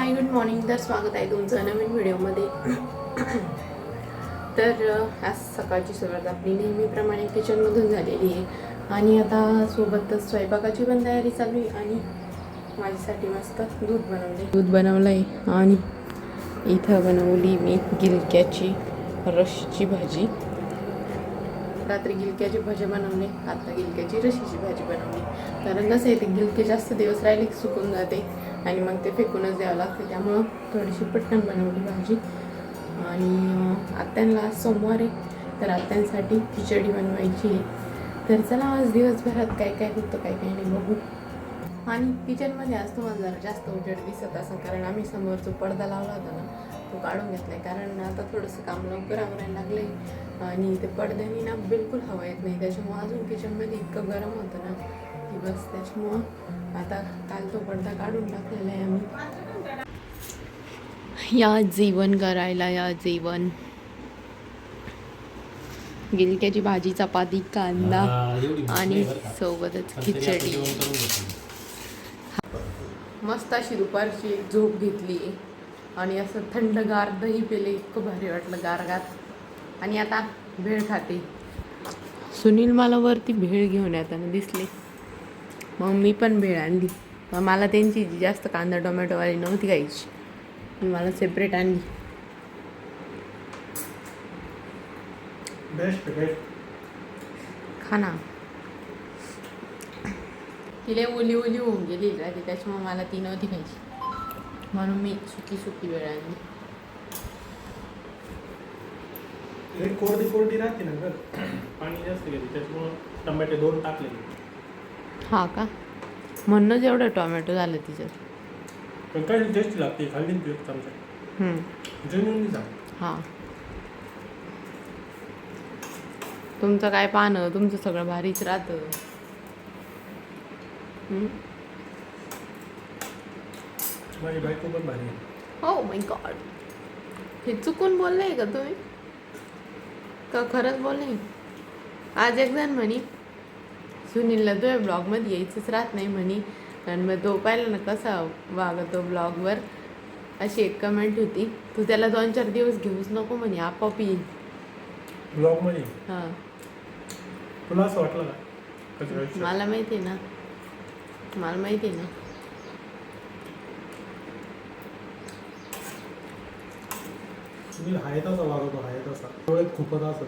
Hi good morning. तर स्वागत आहे तुमचं नवीन व्हिडिओमध्ये. तर आज सकाळची सुरुवात आपली नेहमीप्रमाणे किचनमधून झालेली आहे आणि आता सोबतच स्वयंपाकाची पण तयारी चालू आहे. आणि माझ्यासाठी मस्त दूध बनवलं आहे आणि इथं बनवली मी गिलक्याची रशीची भाजी. रात्री गिलक्याची भाजी बनवली, आता गिलक्याची रशीची भाजी बनवली. कारण कसं आहे, ते गिलके जास्त दिवस राहिले की सुकून जाते आणि मग ते फेकूनच द्यावं लागते. त्यामुळं थोडीशी पटकन बनवली भाजी. आणि आत्यांना आज सोमवार आहे, तर आत्यांसाठी खिचडी बनवायची आहे. तर चला आज दिवसभरात काय काय होतं काय काय नाही बघू. आणि किचनमध्ये आज तुम्हाला जरा जास्त उजेड दिसत असं, कारण आम्ही समोर जो पडदा लावला होता ना तो काढून घेतला आहे. कारण आता थोडंसं काम लवकर आवरायला लागलं आहे आणि ते पडद्याने ना बिलकुल हवा येत नाही. त्याच्यामुळं अजून किचनमध्ये इतकं गरम होतं ना की बस. त्याच्यामुळं आता काल तो पडदा काढून टाकलेला आहे आम्ही. या जेवण करायला, या जेवण. गिलक्याची भाजी, चपाती, कांदा आणि सोबतच खिचडी. मस्त अशी दुपारची एक झोप घेतली आणि असं थंडगार दही पेले, इतकं भारी वाटलं गारगार. आणि आता भेळ खाते. सुनील मला वरती भेळ घेऊन येताना दिसले, मग मी पण भेळ आणली. मला त्यांची जास्त कांदा टोमॅटोवाली नव्हती खायची, मी मला सेपरेट आणली. बेस्ट खाना तिला ओली ओली होऊन गेली राहते, त्याच्यामुळे मला ती नव्हती खायची, म्हणून मी सुकी वेळ आणली. कोरडी कोरडी राहते ना ग, पाणी जास्त घेते त्याच्यामुळं टमाटे 2 टाकले. हा का, म्हणूनच एवढं टोमॅटो झालं तिच्यात. पण काय टेस्टी लागते, खाल्ली तू एक चमचा जेन्युइनली सांग. हां, तुमचं काय पाहणं, तुमचं सगळं भारीच राहतं. माझी बायको पण भारी आहे. हो माय गॉड, हे चुकून बोलले का तुम्ही का खरंच बोलले? आज एक जण म्हणे सुनीलला तुझ्या ब्लॉगमध्ये यायचंच राहत नाही म्हणे, आणि मग तो पाहिला ना कसा वागतो ब्लॉगवर, अशी एक कमेंट होती. तू त्याला 2-4 दिवस घेऊच नको म्हणे, आपोआप येईल ब्लॉगमध्ये. हां, तुला असं वाटलं का? मला माहिती आहे ना, मला माहिती आहे ना. मी आहे तसा वागवतो, आहे तसा डोळ्यात खूपच असं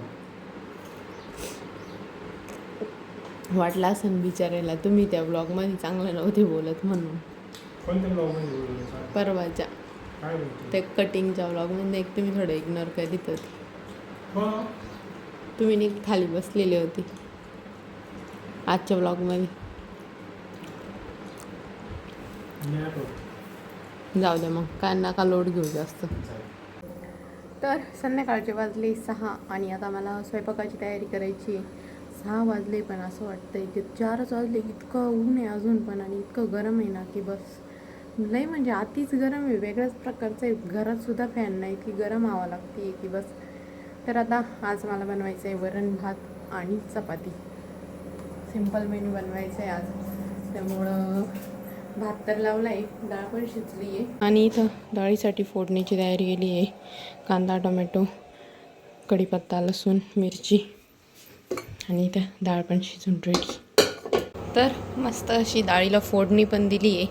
वाटलं असं बिचारायला, तुम्ही त्या ब्लॉगमध्ये चांगलं नव्हते बोलत म्हणून. कोणत्या ब्लॉगमध्ये बोलले? परवाच्या काय बोलतो त्या कटिंगच्या ब्लॉगमध्ये एक तुम्ही थोडं इग्नोर करीत होते. हां, तुम्ही नीट खाली बसलेले होते आजच्या ब्लॉगमध्ये. मी आठवतो. जाऊ द्या मग, काय नका लोड घेऊ जास्त. तर संध्याकाळचे वाजले 6 आणि आता मला स्वयंपाकाची तयारी करायची आहे. 6 वाजले पण असं वाटतंय की 4च वाजले. इतकं ऊन आहे अजून पण आणि इतकं गरम आहे ना की बस लई, म्हणजे अतिच गरम आहे, वेगळ्याच प्रकारचं आहे. घरातसुद्धा फॅन नाही, की गरम हवा लागते की बस. तर आता आज मला बनवायचं आहे वरण भात आणि चपाती. सिम्पल मेन्यू बनवायचं आहे आज, त्यामुळं भात तर लावला आहे, डाळ पण शिजली आहे. आणि इथं डाळीसाठी फोडणीची तयारी केली आहे. कांदा, टोमॅटो, कढीपत्ता, लसूण, मिरची आणि इथं डाळ पण शिजून रेडी. तर मस्त अशी डाळीला फोडणी पण दिली आहे.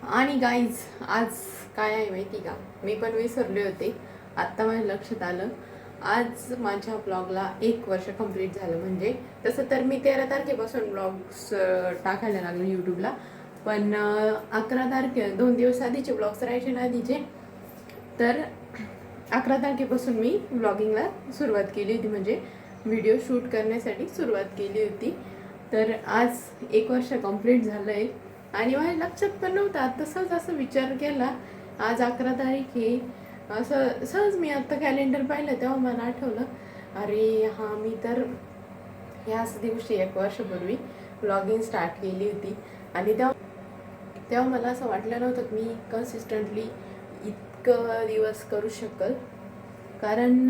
आणि गाईज आज काय आहे माहिती का, मी पण विसरले होते, आत्ता माझ्या लक्षात आलं. आज माझ्या ब्लॉगला 1 वर्ष कंप्लीट झालं. म्हणजे तसं तर मी 13 तारखेपासून ब्लॉग्स टाकायला लागलो यूट्यूबला, पण 11 तारखे 2 दिवस आधीचे ब्लॉग्स राहायचे ना आधीचे, तर 11 तारखेपासून मी ब्लॉगिंगला सुरुवात केली होती, म्हणजे व्हिडिओ शूट करण्यासाठी सुरुवात केली होती. तर आज 1 वर्ष कंप्लीट झालं आहे आणि माझ्या लक्षात पण नव्हतं. आता सहज असं विचार केला, आज 11 तारीख आहे, असं सहज मी आत्ता कॅलेंडर पाहिलं तेव्हा मला आठवलं, अरे हां, मी तर ह्याच दिवशी 1 वर्षापूर्वी ब्लॉगिंग स्टार्ट केली होती. आणि तेव्हा मला असं वाटलं नव्हतं की मी कन्सिस्टंटली इतकं दिवस करू शकल. कारण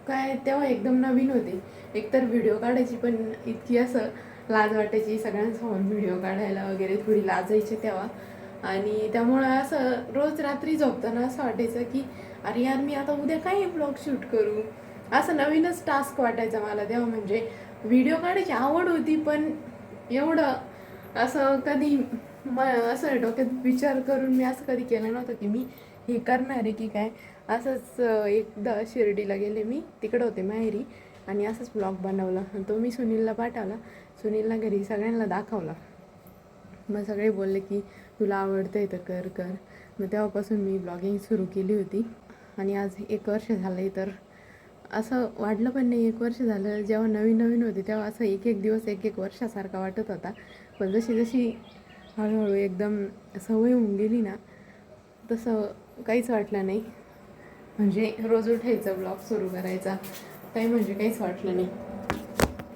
काय, तेव्हा एकदम नवीन होते. एकतर व्हिडिओ काढायची पण इतकी असं लाज वाटायची, सगळ्यांसमोर व्हिडिओ काढायला वगैरे थोडी लाजायची तेव्हा. आणि त्यामुळं असं रोज रात्री झोपताना असं वाटायचं की अरे यार मी आता उद्या काय ब्लॉग शूट करू. असं नवीनच टास्क वाटायचा मला तेव्हा. म्हणजे व्हिडिओ काढायची आवड होती पण एवढं असं कधी असं डोक्यात विचार करून मी असं कधी केलं नव्हतं की मी हे करणार आहे की काय. असंच एकदा शिर्डीला गेले मी, तिकडं होते माहेरी, आणि असंच ब्लॉग बनवला आणि तो मी सुनीलला पाठवला. सुनीलला घरी सगळ्यांना दाखवला. मग सगळे बोलले की तुला आवडतं आहे तर कर कर. मग तेव्हापासून मी ब्लॉगिंग सुरू केली होती आणि आज 1 वर्ष झालं आहे. तर असं वाटलं पण नाही 1 वर्ष झालं. जेव्हा नवीन नवीन होते तेव्हा असं एक एक दिवस 1 वर्षासारखा वाटत होता. पण जशी जशी हळूहळू एकदम सवय होऊन गेली ना तसं काहीच वाटलं नाही. म्हणजे रोज उठायचं, ब्लॉग सुरू करायचा, काही म्हणजे काहीच वाटलं नाही.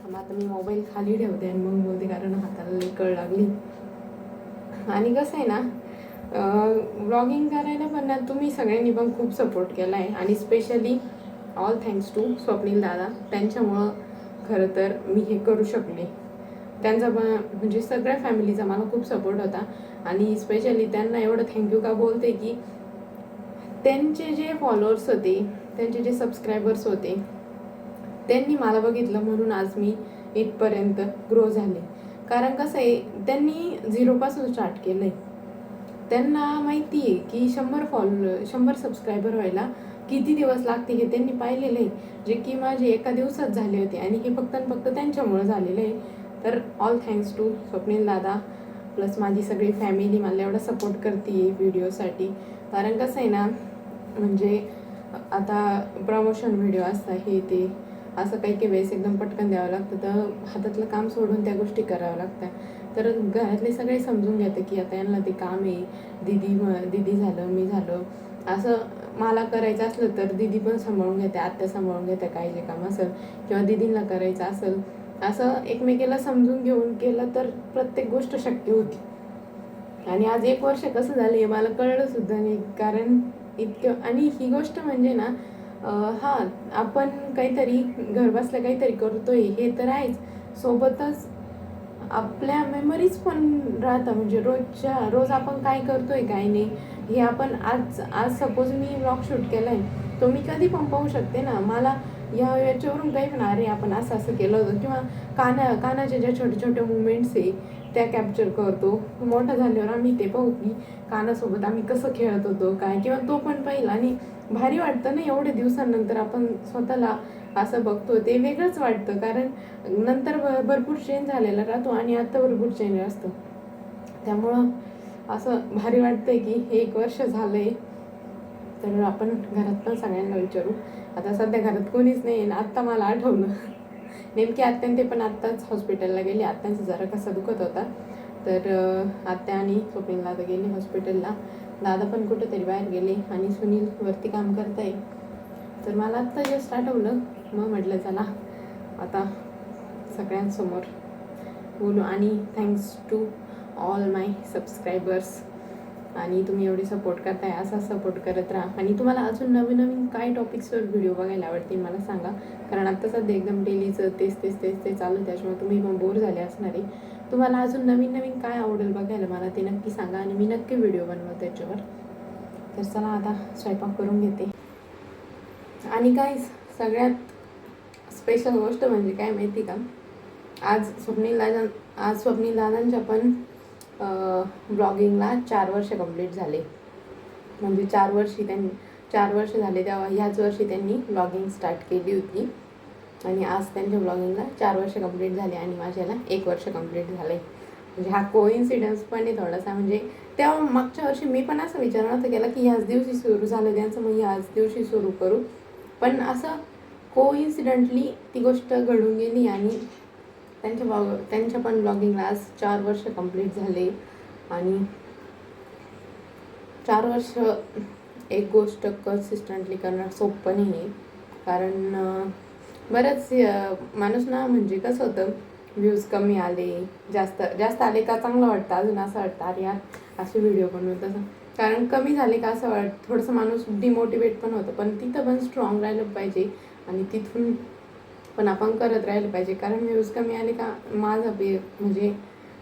मग आता मी मोबाईल खाली ठेवते आणि मग बोलते कारण हाताला लई कळ लागली. आणि कसं आहे ना ब्लॉगिंग करायला पण ना तुम्ही सगळ्यांनी पण खूप सपोर्ट केला आहे. आणि specially all thanks to Swapnil दादा. त्यांच्यामुळं खरं तर मी हे करू शकले. त्यांचा पण म्हणजे सगळ्या फॅमिलीचा मला खूप सपोर्ट होता. आणि स्पेशली त्यांना एवढं थँक्यू का बोलते की त्यांचे जे फॉलोअर्स होते, त्यांचे जे सबस्क्रायबर्स होते, त्यांनी मला बघितलं म्हणून आज मी इथपर्यंत ग्रो झाले. कारण कसं आहे त्यांनी 0पासून स्टार्ट केलं आहे. त्यांना माहिती आहे की 100 सबस्क्रायबर व्हायला किती दिवस लागते हे त्यांनी पाहिलेलं आहे. जे की माझे एका दिवसात झाले होते आणि हे फक्त आणि फक्त त्यांच्यामुळं झालेलं आहे. तर ऑल थँक्स टू स्वप्नील दादा प्लस माझी सगळी फॅमिली मला एवढा सपोर्ट करते आहे व्हिडिओसाठी. कारण कसं आहे ना म्हणजे आता प्रमोशन व्हिडिओ असतात हे ते असं काही काही वेळेस एकदम पटकन द्यावं लागतं. तर हातातलं काम सोडून त्या गोष्टी कराव्या लागतात. तर घरातले सगळे समजून घेते की आता यांना ते काम आहे. दीदी झालं, मी झालं, असं मला करायचं असलं तर दीदी पण सांभाळून घेते, आत्या सांभाळून घेते काही जे काम असेल, किंवा दीदींना करायचं असेल. असं एकमेकीला समजून घेऊन केलं तर प्रत्येक गोष्ट शक्य होती. आणि आज 1 वर्ष कसं झालं हे मला कळलं सुद्धा नाही. कारण इतकं, आणि ही गोष्ट म्हणजे ना हां आपण काहीतरी घर बसल्या काहीतरी करतोय हे तर आहेच, सोबतच आपल्या मेमरीज पण राहतात. म्हणजे रोज आपण काय करतोय काय नाही हे आपण आज सपोज मी व्लॉग शूट केला आहे तो मी कधी पण पाहू शकते ना. मला याच्यावरून काही पण अरे आपण असं असं केलं होतं, किंवा कानाचे ज्या छोटे छोटे मुवमेंट्स आहे त्या कॅप्चर करतो. मोठं झाल्यावर आम्ही ते पाहू की कानासोबत आम्ही कसं खेळत होतो काय, किंवा तो पण पाहिला. आणि भारी वाटतं ना एवढ्या दिवसांनंतर आपण स्वतःला असं बघतो, ते वेगळंच वाटतं. कारण नंतर भरपूर चेंज झालेला राहतो आणि आता भरपूर चेंज असतो. त्यामुळं असं भारी वाटतंय की हे 1 वर्ष झालं आहे. तर आपण घरात पण सगळ्यांना विचारू. आता सध्या घरात कोणीच नाही आहे. आत्ता मला आठवलं नेमकी आत्यान ते पण आत्ताच हॉस्पिटलला गेले. आत्यांचं जरा कसा दुखत होता. तर आत्या आणि स्वप्नील दादा गेले हॉस्पिटलला. दादा पण कुठेतरी बाहेर गेले आणि सुनील वरती काम करत आहे. तर मला आत्ता जस्ट आठवलं. मग म्हटलं चला आता सगळ्यांसमोर बोलू. आणि thanks to all my subscribers. आणि तुम्ही एवढी सपोर्ट करताय, असा सपोर्ट करत राहा. आणि तुम्हाला अजून नवीन नवीन काय टॉपिक्सवर व्हिडिओ बघायला आवडतील मला सांगा. कारण आत्ता सध्या एकदम डेलीचं तेच चालू, त्याच्यामुळे तुम्ही पण बोर झाले असणार आहे. तुम्हाला अजून नवीन नवीन काय आवडेल बघायला मला ते नक्की सांगा आणि मी नक्की व्हिडिओ बनवते त्याच्यावर. तर चला आता स्वयंपाक करून घेते. आणि काय सगळ्यात स्पेशल गोष्ट म्हणजे काय माहिती का, आज स्वप्नील दादांच्या पण ब्लॉगिंगला 4 वर्ष कंप्लीट झाले. म्हणजे 4 वर्ष झाले तेव्हा ह्याच वर्षी त्यांनी ब्लॉगिंग स्टार्ट केली होती. आणि आज त्यांच्या ब्लॉगिंगला 4 वर्ष कंप्लीट झाले आणि माझ्याला 1 वर्ष कंप्लीट झालं आहे. म्हणजे हा कोइन्सिडन्स पण आहे थोडासा. म्हणजे तेव्हा मागच्या वर्षी मी पण असं विचार नव्हता केला की ह्याच दिवशी सुरू झालं त्यांचं, मग ह्याच दिवशी सुरू करू. पण असं कोइन्सिडेंटली ती गोष्ट घडून गेली आणि त्यांच्या पण ब्लॉगिंगला आज 4 वर्ष कंप्लीट झाले. आणि 4 वर्ष एक गोष्ट कन्सिस्टंटली करणं सोपं नाही आहे. कारण बरंच माणूस ना म्हणजे कसं होतं, व्ह्यूज कमी आले, जास्त आले का चांगलं वाटतं, अजून असं वाटतं अरे यार असे व्हिडिओ बनवत असं. कारण कमी झाले का असं वाटतं थोडंसं माणूस डिमोटिवेट पण होतं. पण तिथं पण स्ट्रॉंग राहिलं पाहिजे आणि तिथून पण आपण करत राहिलं पाहिजे. कारण व्ह्यूज कमी आले का माझं म्हणजे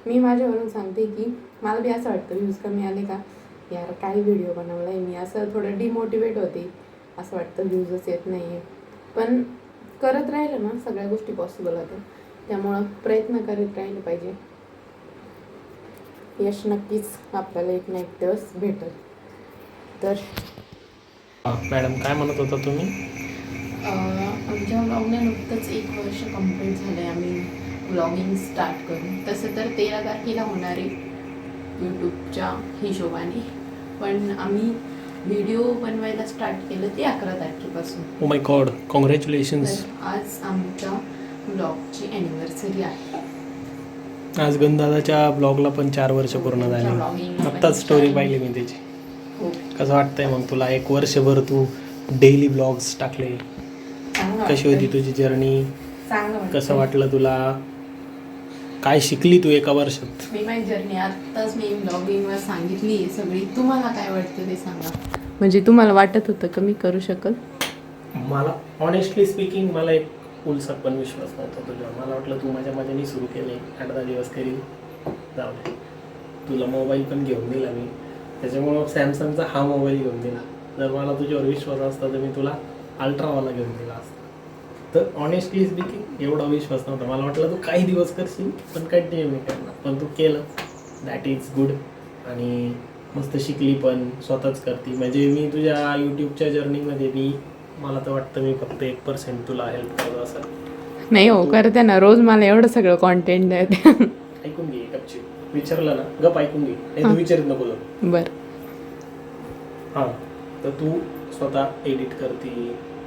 मी माझ्यावरून सांगते की मला बी असं वाटतं व्ह्यूज कमी आले का यार काय व्हिडिओ बनवला आहे मी, असं थोडं डिमोटिवेट होते. असं वाटतं व्ह्यूजच येत नाही आहे. पण करत राहिलं ना सगळ्या गोष्टी पॉसिबल होतात. त्यामुळं प्रयत्न करत राहिले पाहिजे. यश नक्कीच आपल्याला एक ना एक दिवस भेटेल. तर मॅडम काय म्हणत होता तुम्ही? आमच्या ब्लॉगने नुकतंच 1 वर्ष कंप्लीट झालं आहे आम्ही ब्लॉगिंग स्टार्ट करून. तसं तर 13 तारखेला होणार आहे यूट्यूबच्या हिशोबाने, पण आम्ही व्हिडिओ बनवायला स्टार्ट केलं ते 11 तारखेपासून. Oh my God, congratulations. तर आज आमच्या ब्लॉगची ॲनिव्हर्सरी आहे. आज गणदादाच्या ब्लॉगला पण 4 वर्ष पूर्ण झाले. ब्लॉगिंगला पण आत्ताच स्टोरी 4 पाहिली मी त्याची. हो, कसं वाटतंय मग तुला 1 वर्षभर तू डेली ब्लॉग्स टाकले? चांगलं कशी वाटतं. होती तुझी जर्नी? चांगलं वाटतं. कसं वाटलं तुला? काय शिकली तू 1 वर्षात? मी माझी जर्नी आत्ताच मी ब्लॉगिंगवर सांगितली आहे सगळी. तुम्हाला काय वाटतं ते सांगा. म्हणजे तुम्हाला वाटत होतं का मी करू शकल? मला ऑनेस्टली स्पीकिंग मला एक उलसात पण विश्वास नव्हता तुझ्यावर. मला वाटलं तू माझ्या मजेने सुरू केले, 8-10 दिवस करील, जाऊ दे. तुला मोबाईल पण घेऊन दिला मी, त्याच्यामुळं सॅमसंगचा हा मोबाईल घेऊन दिला. जर मला तुझ्यावर विश्वास असता तर मी तुला अल्ट्रावाला घेऊन दिला असता. तर ऑनेस्टली स्पीकिंग एवढा विश्वास नव्हता. मला वाटलं तू काही दिवस करशील पण कंटिन्यू मी करणार, पण तू केलं, दॅट इज गुड. आणि मस्त शिकली पण, स्वतःच करते. म्हणजे मी तुझ्या यूट्यूबच्या जर्नीमध्ये मला तर वाटतं मी फक्त 1% तुला हेल्प करत असेल. नाही हो, करते ना रोज. मला एवढं सगळं कॉन्टेंट देते. ऐकून घे गपची. विचारलं ना गप ऐकून घे, नाही तू विचारित नको जाऊ. बरं. हां, तर तू स्वतः एडिट करते,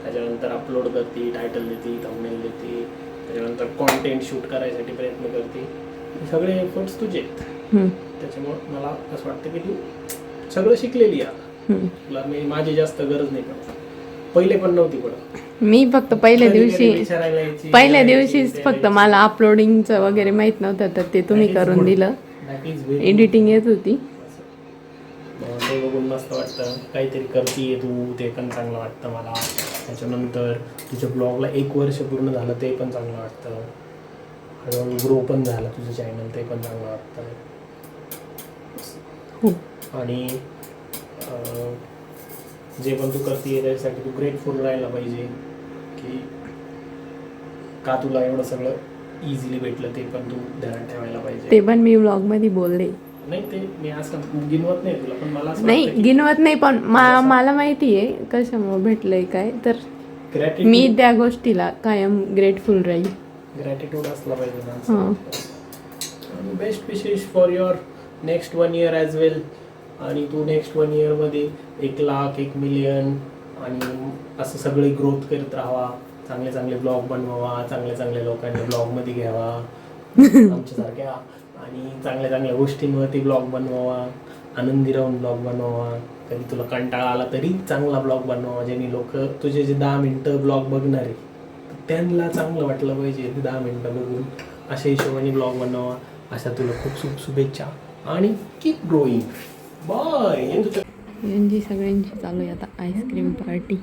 त्याच्यानंतर अपलोड करते, टायटल देते, थंबनेल देते, त्याच्यानंतर कॉन्टेंट शूट करायसाठी प्रयत्न करते. हे सगळे एफर्ट्स तुझे आहेत. त्याच्यामुळं मला असं वाटतं की तू सगळं शिकलेली आहे. तुला माझी जास्त गरज नाही पडत. पहिले पण नव्हती पडत. मी फक्त पहिल्या दिवशी विचारायला यायची, पहिल्या दिवशीच फक्त मला अपलोडिंगचं वगैरे माहित नव्हतं, तर ते तुम्ही करून दिलं. एडिटिंग येत होती. ते बघून मस्त वाटतं. काहीतरी करतीये तू, ते पण चांगलं वाटतं मला. त्याच्यानंतर तुझ्या ब्लॉगला 1 वर्ष पूर्ण झालं, ते पण चांगलं वाटतं. हळूहळू ग्रो पण झालं तुझं चॅनल, ते पण चांगलं वाटतं. आणि जे पण तू करते त्याच्यासाठी तू ग्रेटफुल राहायला पाहिजे की का तुला एवढं सगळं इझिली भेटलं, ते पण तू ध्यानात ठेवायला पाहिजे. ते पण मी व्लॉगमध्ये बोलले. नाही, ते मी असं गिनवत नाही तुला, पण मला असं नाही वाटतं की गिनवत नाही, पण मला माहिती आहे कशामुळे भेटलंय काय. तर मी त्या गोष्टीला कायम ग्रेटफुल राहील. ग्रॅटिट्यूड असला पाहिजे ना. Best wishes for your next 1 year as well. आणि तू नेक्स्ट 1 year मध्ये 1 लाख 1 मिलियन आणि असं सगळे ग्रोथ करत राहावा. चांगले चांगले ब्लॉग बनवावा, चांगल्या चांगल्या लोकांनी ब्लॉगमध्ये घ्यावा आमच्यासारख्या, आणि चांगल्या चांगल्या गोष्टींवरती ब्लॉग बनवावा. आनंदी राहून ब्लॉग बनवावा. कधी तुला कंटाळा आला तरी चांगला ब्लॉग बनवावा, ज्यांनी लोक तुझे जे 10 मिनटं ब्लॉग बघणार आहे त्यांना चांगलं वाटलं पाहिजे 10 मिनटं बघून. अशा हिशोबाने ब्लॉग बनवावा. अशा तुला खूप शुभेच्छा आणि कीप ग्रोईंग. बाय. यांची सगळ्यांची चालू आहे आता आईस्क्रीम पार्टी.